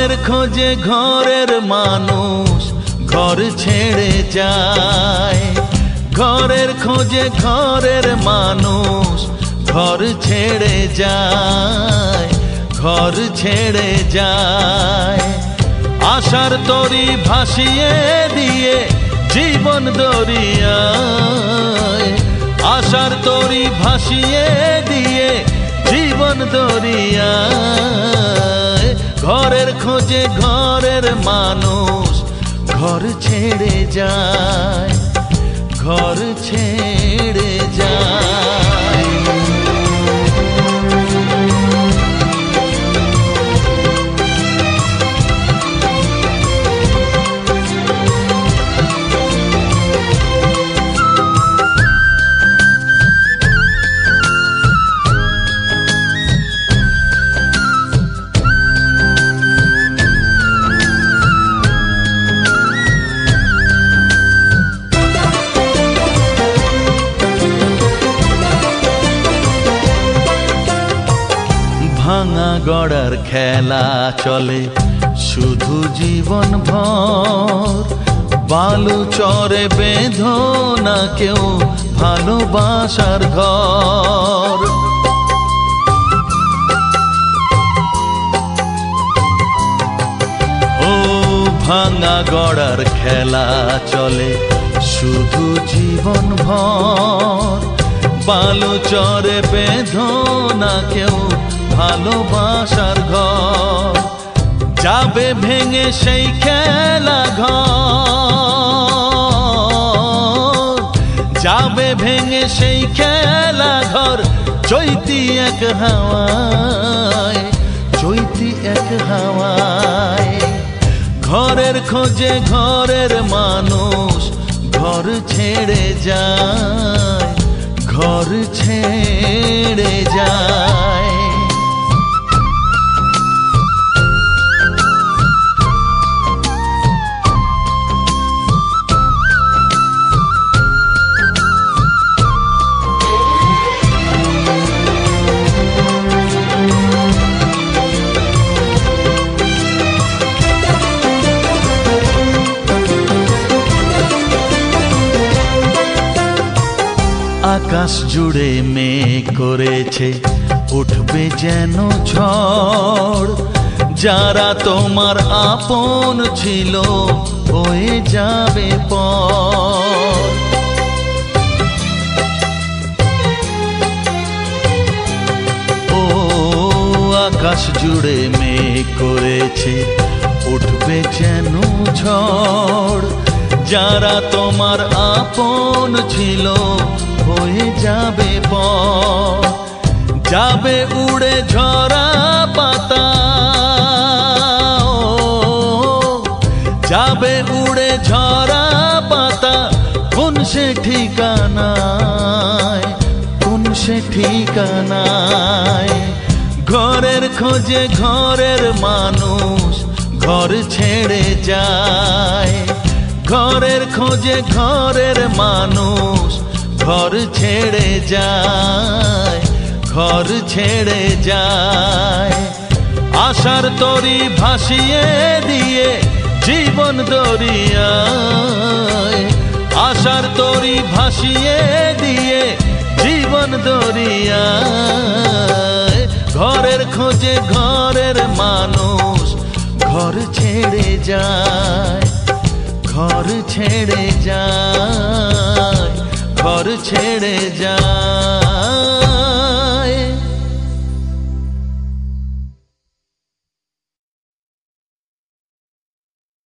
ঘরের খোঁজে ঘরের মানুষ ঘর ছেড়ে যায়, ঘরের খোঁজে ঘরের মানুষ ঘর ছেড়ে যায়, ঘর ছেড়ে যায়। আশার তরি ভাসিয়ে দিয়ে জীবন দরিয়ায়, আশার তরি ভাসিয়ে দিয়ে জীবন দরিয়ায়। ঘরের খোঁজে ঘরের মানুষ ঘর ছেড়ে যায়, ঘর ছেড়ে যায়। ভাঙা গড়ার খেলা চলে শুধু জীবন ভর, বালু চরে বেঁধো না কেউ ভালোবাসার ঘর। ও ভাঙা গড়ার খেলা চলে শুধু জীবন ভর, বালু চরে বেঁধো না কেউ ভালোবাসার ঘর। যাবে ভেঙে সেই খেলা ঘর, যাবে ভেঙে সেই খেলা ঘর। চৈতি এক হাওয়ায়, চৈতি এক হাওয়ায়। ঘরের খোঁজে ঘরের মানুষ ঘর ছেড়ে যায়, ঘর ছেড়ে যায়। আকাশ জুড়ে মেঘ করেছে উঠবে যেন ঝড়, যারা তোমার আপন ছিল হয়ে যাবে পর। ও আকাশ জুড়ে মেঘ করেছে উঠবে যেন ঝড়, যারা তোমার আপন ছিল হয়ে যাবে পর। যাবে উড়ে ঝরা পাতা, যাবে উড়ে ঝরা পাতা। কোন সে ঠিকানায়, কোন সে ঠিকানায়। ঘরের খোঁজে ঘরের মানুষ ঘর ছেড়ে যায়, ঘরের খোঁজে ঘরের মানুষ ঘর ছেড়ে যায়, ঘর ছেড়ে যায়। আশার তরি ভাসিয়ে দিয়ে জীবন দরিয়ায়, আশার তরি ভাসিয়ে দিয়ে জীবন দরিয়ায়। ঘরের খোঁজে ঘরের মানুষ ঘর ছেড়ে যায়, ঘর ছেড়ে যায়, ঘর ছেড়ে যায়।